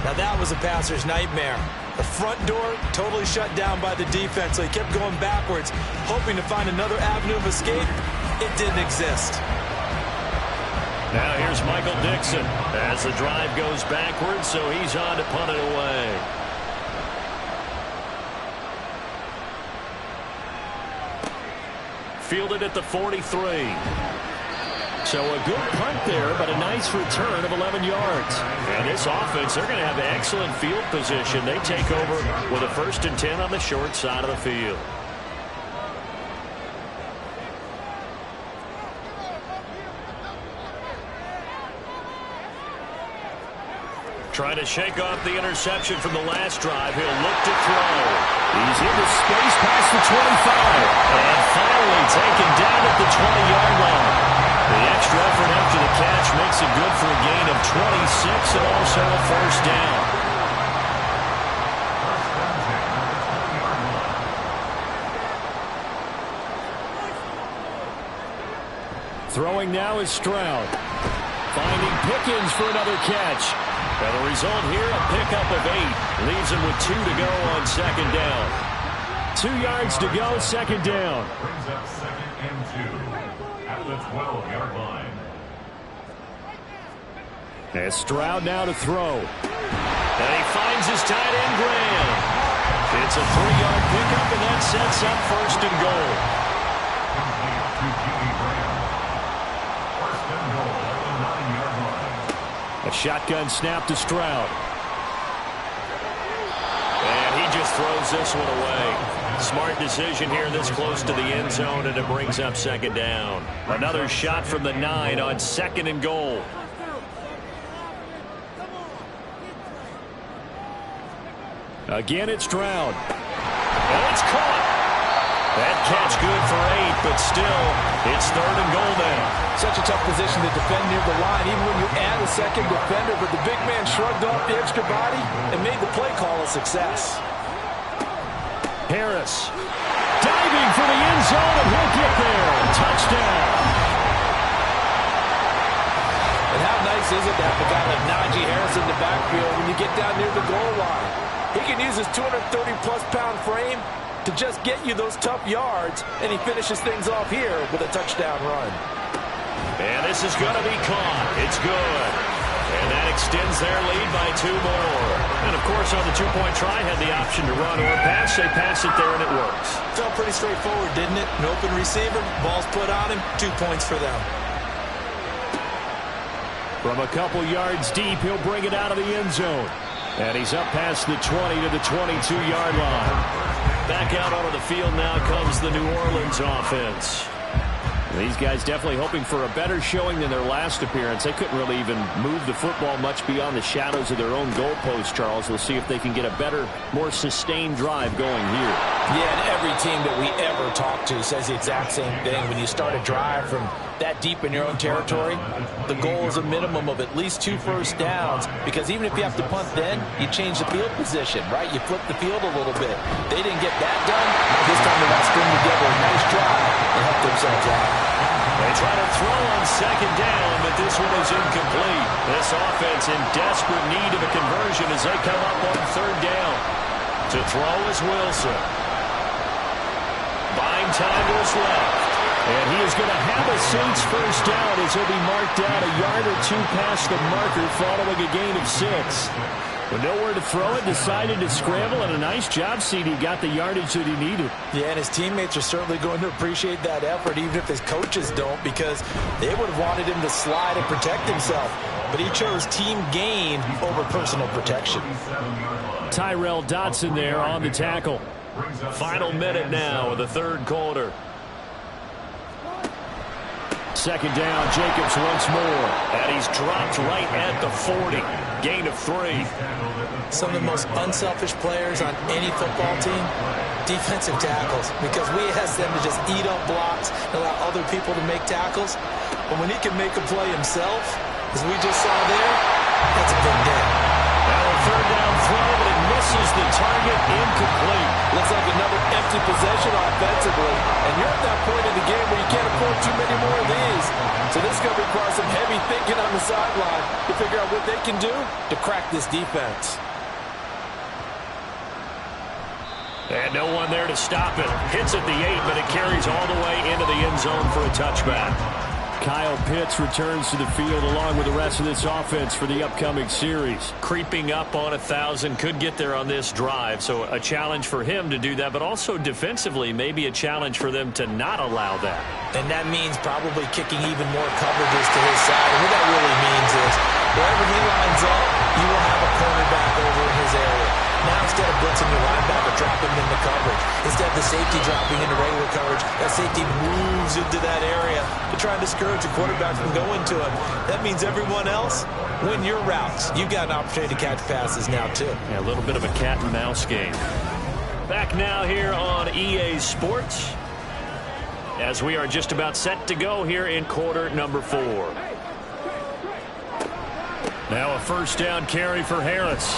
Now that was a passer's nightmare. The front door totally shut down by the defense, so he kept going backwards, hoping to find another avenue of escape. It didn't exist. Now here's Michael Dixon as the drive goes backwards, so he's on to punt it away. Fielded at the 43. So a good punt there, but a nice return of 11 yards. And this offense, they're going to have excellent field position. They take over with a first and 10 on the short side of the field. Trying to shake off the interception from the last drive. He'll look to throw. He's into space past the 25. And finally taken down at the 20-yard line. The extra effort after the catch makes it good for a gain of 26 and also a first down. Throwing now is Stroud. Finding Pickens for another catch. And the result here, a pickup of 8. Leaves him with 2 to go on second down. 2 yards to go, second down. Brings up second and 2 at the 12-yard line. And Stroud now to throw. And he finds his tight end, Graham. It's a 3-yard pickup, and that sets up first and goal. Complete to Jimmy Graham. First and goal at the 9-yard line. A shotgun snap to Stroud. And he just throws this one away. Smart decision here this close to the end zone, and it brings up second down. Another shot from the 9 on second and goal. Again, it's Stroud. And it's caught. That catch good for 8, but still, it's third and goal now. Such a tough position to defend near the line, even when you add a second defender, but the big man shrugged off the extra body and made the play call a success. Harris diving for the end zone, and he'll get there. Touchdown. And how nice is it to have a guy like Najee Harris in the backfield when you get get down near the goal line. He can use his 230-plus pound frame to just get you those tough yards, and he finishes things off here with a touchdown run. And this is going to be caught. It's good. And that extends their lead by 2 more. And, of course, on the two-point try, had the option to run or pass. They pass it there, and it works. Felt pretty straightforward, didn't it? An open receiver, ball's put on him, 2 points for them. From a couple yards deep, he'll bring it out of the end zone. And he's up past the 20 to the 22-yard line. Back out onto the field now comes the New Orleans offense. These guys definitely hoping for a better showing than their last appearance. They couldn't really even move the football much beyond the shadows of their own goalpost, Charles. We'll see if they can get a better, more sustained drive going here. Yeah, and every team that we ever talk to says the exact same thing. When you start a drive from that deep in your own territory, the goal is a minimum of at least 2 first downs, because even if you have to punt then, you change the field position, right? You flip the field a little bit. They didn't get that done. This time they got to string together a nice drive and help themselves out. They try to throw on second down, but this one is incomplete. This offense in desperate need of a conversion as they come up on third down. To throw is Wilson. Buying time to his left. And he is going to have a Saints first down as he'll be marked down a yard or 2 past the marker following a gain of 6. With nowhere to throw it, decided to scramble, and a nice job, CD. Got the yardage that he needed. Yeah, and his teammates are certainly going to appreciate that effort, even if his coaches don't, because they would have wanted him to slide and protect himself. But he chose team gain over personal protection. Tyrell Dotson there on the tackle. Final minute now of the third quarter. Second down, Jacobs once more. And he's dropped right at the 40. Gain of 3. Some of the most unselfish players on any football team, defensive tackles, because we ask them to just eat up blocks and allow other people to make tackles. But when he can make a play himself, as we just saw there, that's a big day. Now a third down throw, but it misses the target, incomplete. Looks like another empty possession offensively. And you're at that point in the game where you can't afford too many more of these. So this is going to require some heavy thinking on the sideline to figure out what they can do to crack this defense. And no one there to stop it. Hits at the 8, but it carries all the way into the end zone for a touchback. Kyle Pitts returns to the field along with the rest of this offense for the upcoming series. Creeping up on 1,000, could get there on this drive, so a challenge for him to do that, but also defensively maybe a challenge for them to not allow that. And that means probably kicking even more coverages to his side. And what that really means is wherever he lines up, you will have a cornerback over in his area. Now instead of blitzing your linebacker, drop him into coverage. Instead of the safety dropping into regular coverage, that safety moves into that area to try and discourage the quarterback from going to him. That means everyone else, win your routes. You've got an opportunity to catch passes now, too. Yeah, a little bit of a cat and mouse game. Back now here on EA Sports, as we are just about set to go here in quarter number 4. Now a first down carry for Harris.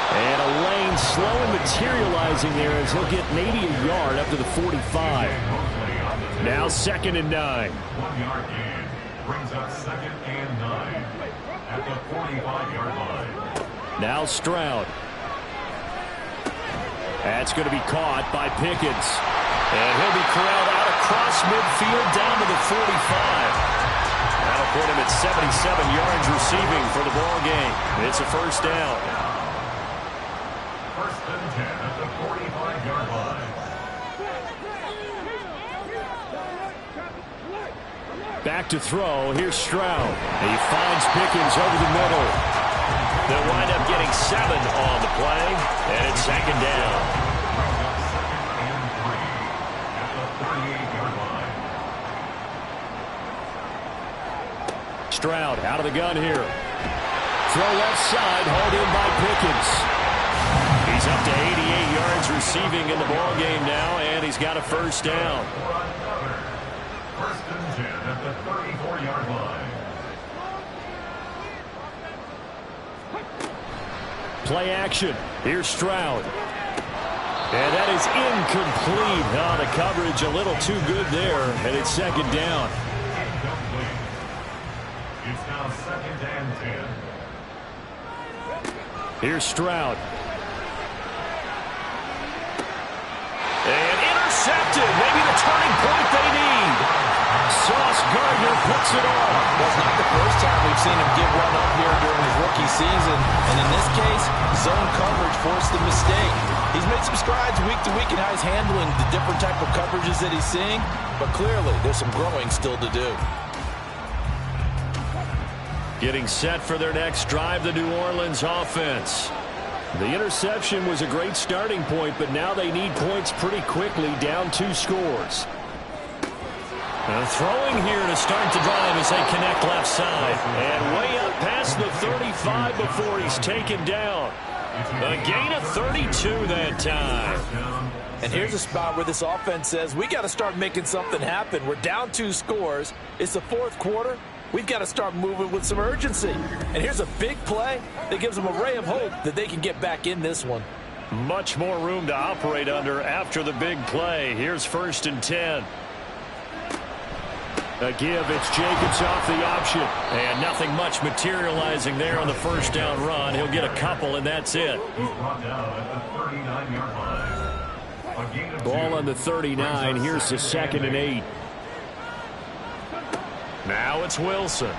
And a lane slowly materializing there as he'll get maybe a yard up to the 45. Now 2nd and 9. 1-yard gain brings up 2nd and 9 at the 45-yard line. Now Stroud. That's going to be caught by Pickens. And he'll be corralled out across midfield down to the 45. That'll put him at 77 yards receiving for the ball game. It's a first down. First and 10 at the 45-yard line. Back to throw. Here's Stroud. He finds Pickens over the middle. They'll wind up getting 7 on the play, and it's 2nd down. Second and 3 at the 38-yard line. Stroud out of the gun here. Throw left side, hauled in by Pickens. He's up to 88 yards receiving in the ball game now, and he's got a first down. First and 10 at the 34-yard line. Play action. Here's Stroud. And that is incomplete. Oh, the coverage a little too good there, and it's 2nd down. It's now 2nd and 10. Here's Stroud. And intercepted. Maybe the turning point they need. Sauce Gardner puts it on. Well, it's not the first time we've seen him give one up here during his rookie season. And in this case, zone coverage forced the mistake. He's made some strides week to week in how he's handling the different type of coverages that he's seeing. But clearly, there's some growing still to do. Getting set for their next drive, the New Orleans offense. The interception was a great starting point, but now they need points pretty quickly, down 2 scores. Throwing here to start the drive as they connect left side. And way up past the 35 before he's taken down. A gain of 32 that time. And here's a spot where this offense says, we got to start making something happen. We're down 2 scores. It's the 4th quarter. We've got to start moving with some urgency. And here's a big play that gives them a ray of hope that they can get back in this one. Much more room to operate under after the big play. Here's 1st and 10. A give, it's Jacobs off the option. And nothing much materializing there on the first down run. He'll get a couple, and that's it. Ball on the 39. Here's the 2nd and 8. Now it's Wilson.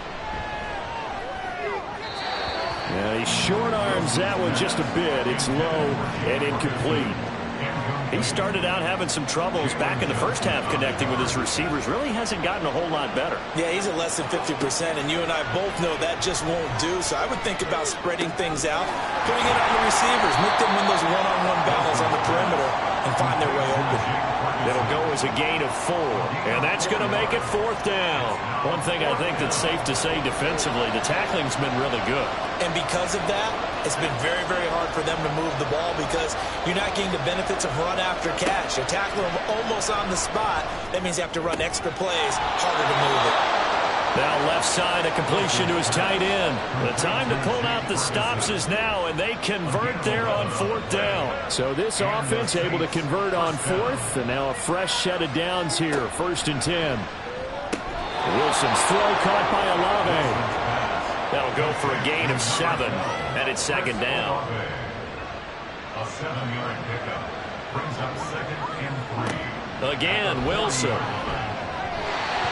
He short arms that one just a bit. It's low and incomplete. He started out having some troubles back in the first half connecting with his receivers. Really hasn't gotten a whole lot better. Yeah, he's at less than 50%, and you and I both know that just won't do. So I would think about spreading things out, putting it on the receivers, make them win those one-on-one battles on the perimeter, and find their way open. It'll go as a gain of 4, and that's going to make it 4th down. One thing I think that's safe to say defensively, the tackling's been really good. And because of that, it's been very, very hard for them to move the ball because you're not getting the benefits of run after catch. You're tackling them almost on the spot. That means you have to run extra plays, harder to move it. Now left side, a completion to his tight end. The time to pull out the stops is now, and they convert there on 4th down. So this offense able to convert on 4th, and now a fresh set of downs here, 1st and 10. Wilson's throw caught by Olave. That'll go for a gain of 7, and it's 2nd down. A 7-yard pickup brings up 2nd and 3. Again, Wilson.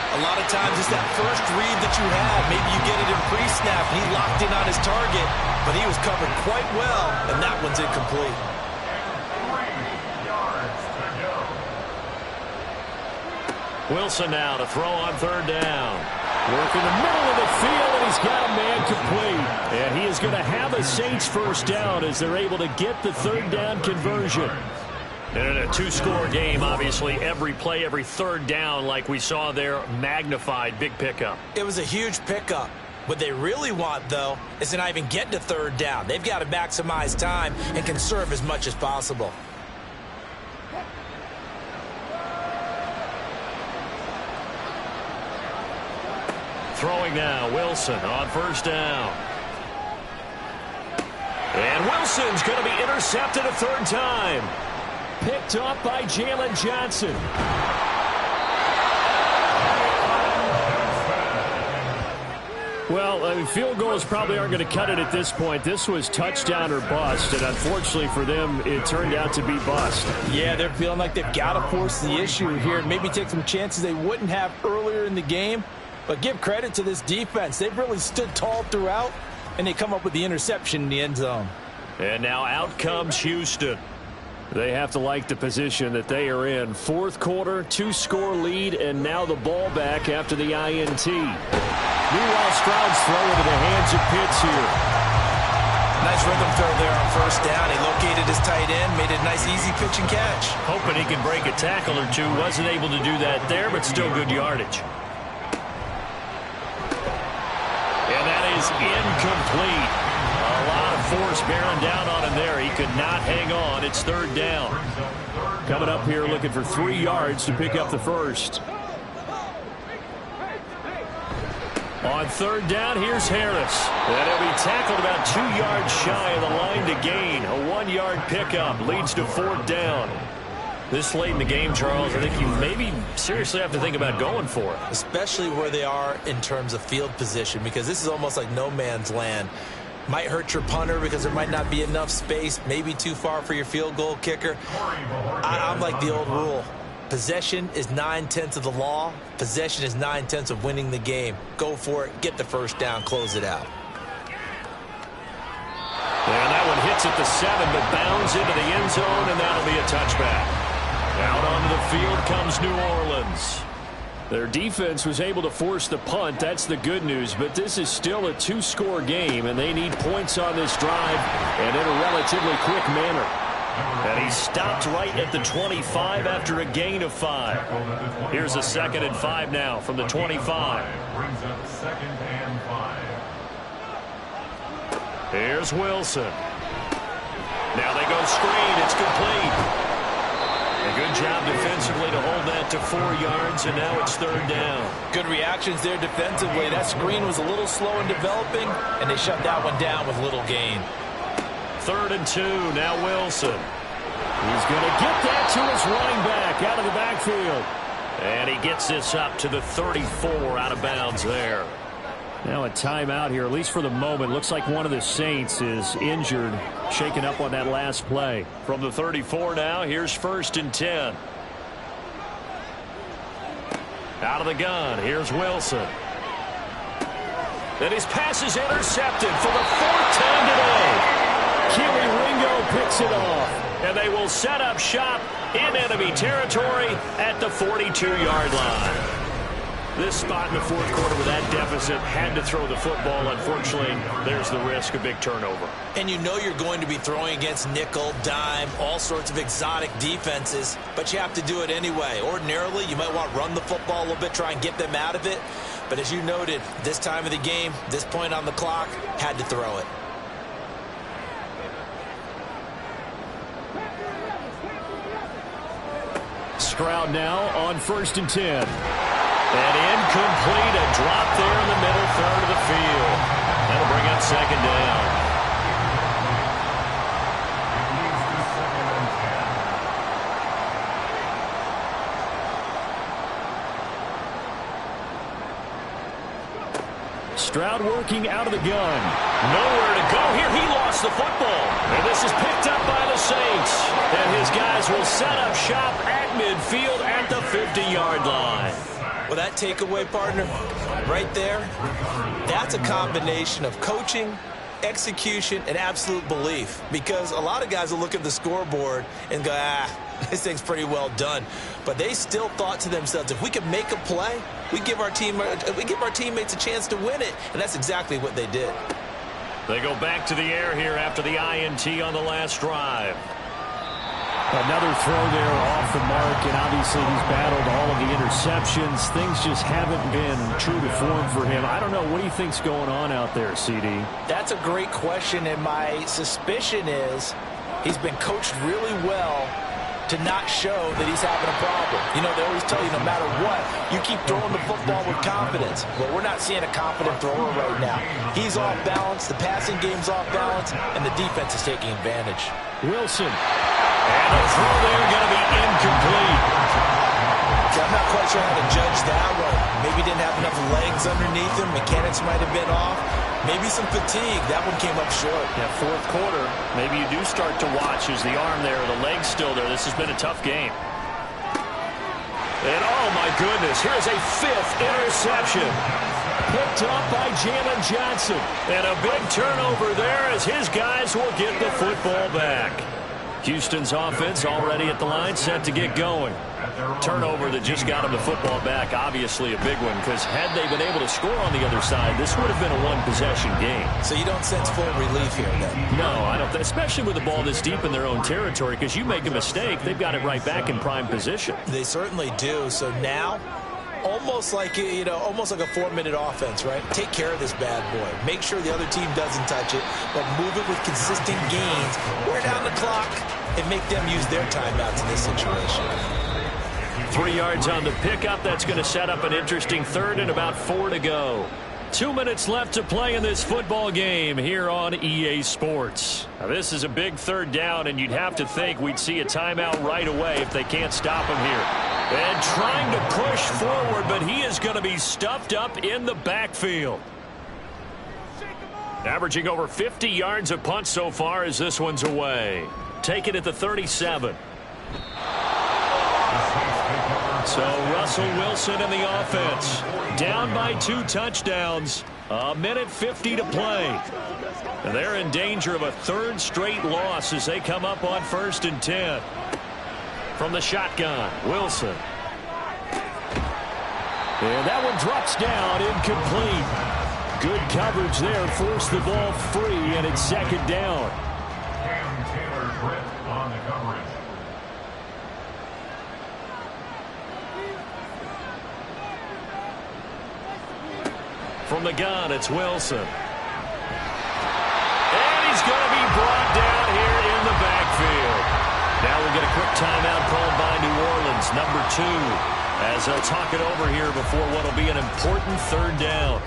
A lot of times it's that first read that you have. Maybe you get it in pre-snap. He locked in on his target, but he was covered quite well, and that one's incomplete. 3 yards to go. Wilson now to throw on 3rd down. Work in the middle of the field, and he's got a man complete. And he is going to have a Saints 1st down as they're able to get the 3rd down conversion. And in a 2-score game, obviously, every play, every 3rd down, like we saw there, magnified, big pickup. It was a huge pickup. What they really want, though, is to not even get to 3rd down. They've got to maximize time and conserve as much as possible. Throwing now, Wilson on 1st down. And Wilson's going to be intercepted a 3rd time. Picked up by Jalen Johnson. Well, field goals probably aren't going to cut it at this point. This was touchdown or bust, and unfortunately for them, it turned out to be bust. Yeah, they're feeling like they've got to force the issue here and maybe take some chances they wouldn't have earlier in the game. But give credit to this defense. They've really stood tall throughout, and they come up with the interception in the end zone. And now out comes Houston. They have to like the position that they are in. 4th quarter, 2-score lead, and now the ball back after the INT. Meanwhile, Stroud's throw into the hands of Pitts here. Nice rhythm throw there on 1st down. He located his tight end, made a nice easy pitch and catch. Hoping he can break a tackle or two. Wasn't able to do that there, but still good yardage. And that is incomplete. A lot of force bearing down on him there. He could not hang on. It's 3rd down. Coming up here looking for 3 yards to pick up the 1st. On 3rd down, here's Harris. And he'll be tackled about 2 yards shy of the line to gain. A 1-yard pickup leads to 4th down. This late in the game, Charles, I think you maybe seriously have to think about going for it. Especially where they are in terms of field position, because this is almost like no man's land. Might hurt your punter because there might not be enough space, maybe too far for your field goal kicker. I'm like the old rule. Possession is 9/10 of the law. Possession is 9/10 of winning the game. Go for it, get the first down, close it out. And that one hits at the 7, but bounds into the end zone, and that'll be a touchback. Out onto the field comes New Orleans. Their defense was able to force the punt. That's the good news, but this is still a 2-score game, and they need points on this drive and in a relatively quick manner. And he stopped right at the 25 after a gain of 5. Here's a 2nd and 5 now from the 25. Brings up 2nd and 5. Here's Wilson. Now they go screen. It's complete. A good job defensively to hold that to 4 yards, and now it's 3rd down. Good reactions there defensively. That screen was a little slow in developing, and they shut that one down with little gain. 3rd and 2. Now Wilson. He's going to get that to his running back out of the backfield. And he gets this up to the 34 out of bounds there. Now a timeout here, at least for the moment. Looks like one of the Saints is injured, shaken up on that last play. From the 34 now, here's 1st and 10. Out of the gun, here's Wilson. And his pass is intercepted for the 4th time today. Keely Ringo picks it off, and they will set up shop in enemy territory at the 42-yard line. This spot in the 4th quarter with that deficit, had to throw the football. Unfortunately, there's the risk of big turnover. And you know you're going to be throwing against nickel, dime, all sorts of exotic defenses, but you have to do it anyway. Ordinarily, you might want to run the football a little bit, try and get them out of it. But as you noted, this time of the game, this point on the clock, had to throw it. Stroud now on 1st and 10. And incomplete, a drop there in the middle 3rd of the field. That'll bring up 2nd down. Stroud working out of the gun. Nowhere to go here. He lost the football. And this is picked up by the Saints. And his guys will set up shop at midfield at the 50-yard line. Well, that takeaway, partner, right there, that's a combination of coaching, execution, and absolute belief. Because a lot of guys will look at the scoreboard and go, this thing's pretty well done. But they still thought to themselves, if we can make a play, we give our teammates a chance to win it. And that's exactly what they did. They go back to the air here after the INT on the last drive. Another throw there off the mark, and obviously he's battled all of the interceptions. Things just haven't been true to form for him. I don't know. What do you think's going on out there, CD? That's a great question, and my suspicion is he's been coached really well to not show that he's having a problem. You know, they always tell you no matter what, you keep throwing the football with confidence. Well, we're not seeing a confident thrower right now. He's off balance, the passing game's off balance, and the defense is taking advantage. Wilson. And the throw there going to be incomplete. I'm not quite sure how to judge that one. Maybe didn't have enough legs underneath him. Mechanics might have been off. Maybe some fatigue. That one came up short. Yeah, 4th quarter. Maybe you do start to watch as the arm there, the leg's still there. This has been a tough game. And oh my goodness, here's a 5th interception. Picked up by Jamin Johnson. And a big turnover there as his guys will get the football back. Houston's offense already at the line, set to get going. Turnover that just got him the football back, obviously a big one, because had they been able to score on the other side, this would have been a one-possession game. So you don't sense full relief here, then? No, I don't. Especially with the ball this deep in their own territory, because you make a mistake, they've got it right back in prime position. They certainly do. So now, almost like a 4-minute offense, right? Take care of this bad boy. Make sure the other team doesn't touch it, but move it with consistent gains. Wear down the clock and make them use their timeouts in this situation. 3 yards on the pickup. That's going to set up an interesting 3rd and about 4 to go. 2 minutes left to play in this football game here on EA Sports. Now, this is a big 3rd down, and you'd have to think we'd see a timeout right away if they can't stop him here. And trying to push forward, but he is going to be stuffed up in the backfield. Averaging over 50 yards a punt so far as this one's away. Take it at the 37. So Russell Wilson in the offense. Down by 2 touchdowns. A minute 50 to play. And they're in danger of a 3rd straight loss as they come up on 1st and 10. From the shotgun, Wilson. And that one drops down, incomplete. Good coverage there, forced the ball free, and it's 2nd down. Taylor Britt on the coverage. From the gun, it's Wilson. And he's going to be brought down here in the backfield. Now we'll get a quick timeout called by New Orleans, number 2, as they'll talk it over here before what will be an important 3rd down.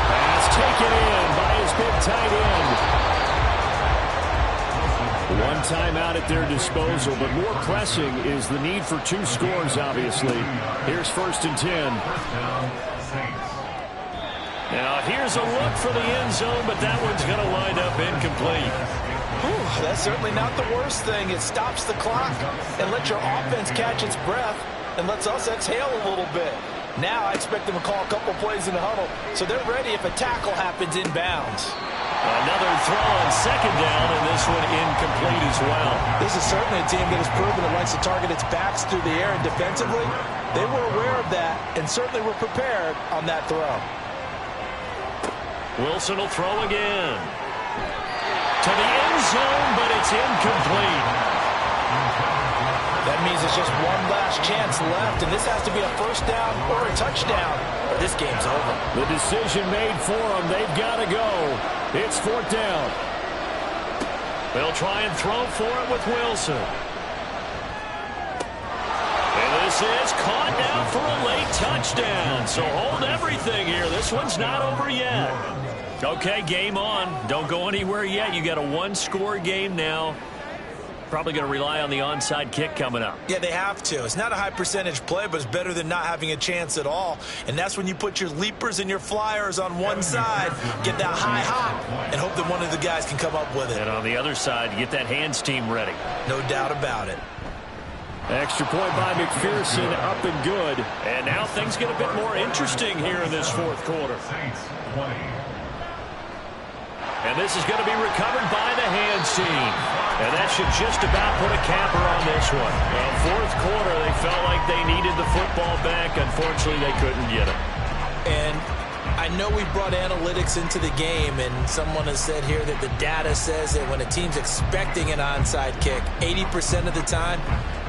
Pass taken in by his big tight end. One timeout at their disposal, but more pressing is the need for 2 scores, obviously. Here's 1st and 10. Now here's a look for the end zone, but that one's going to wind up incomplete. That's certainly not the worst thing. It stops the clock and lets your offense catch its breath and lets us exhale a little bit. Now I expect them to call a couple plays in the huddle, so they're ready if a tackle happens inbounds. Another throw on 2nd down, and this one incomplete as well. This is certainly a team that has proven it likes to target its backs through the air, and defensively, they were aware of that and certainly were prepared on that throw. Wilson will throw again. To the end zone, but it's incomplete. That means it's just one last chance left, and this has to be a 1st down or a touchdown, or this game's over. The decision made for them. They've got to go. It's 4th down. They'll try and throw for it with Wilson. And this is caught now for a late touchdown. So hold everything here. This one's not over yet. Okay, game on. Don't go anywhere yet. You got a 1-score game now. Probably going to rely on the onside kick coming up. Yeah, they have to. It's not a high percentage play, but it's better than not having a chance at all. And that's when you put your leapers and your flyers on one side, get that high hop, and hope that one of the guys can come up with it. And on the other side, get that hands team ready. No doubt about it. Extra point by McPherson, up and good. And now things get a bit more interesting here in this 4th quarter. And this is going to be recovered by the hands team. And that should just about put a capper on this one. Well, 4th quarter, they felt like they needed the football back. Unfortunately, they couldn't get it. And I know we brought analytics into the game, and someone has said here that the data says that when a team's expecting an onside kick, 80% of the time,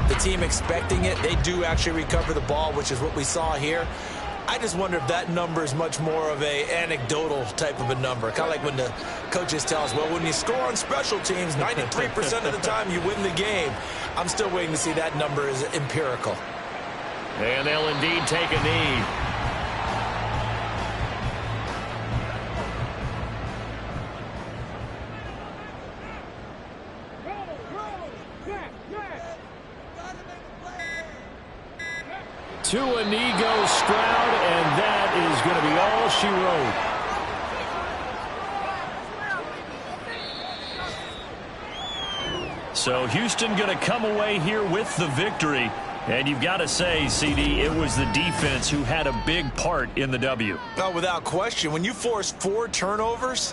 the team expecting it, they do actually recover the ball, which is what we saw here. I just wonder if that number is much more of a anecdotal type of a number. Kind of like when the coaches tell us, well, when you score on special teams, 93% of the time you win the game. I'm still waiting to see that number is empirical. And they'll indeed take a knee. To Inigo Stroud, and that is going to be all she wrote. So Houston going to come away here with the victory. And you've got to say, CD, it was the defense who had a big part in the W. Oh, without question. When you force 4 turnovers,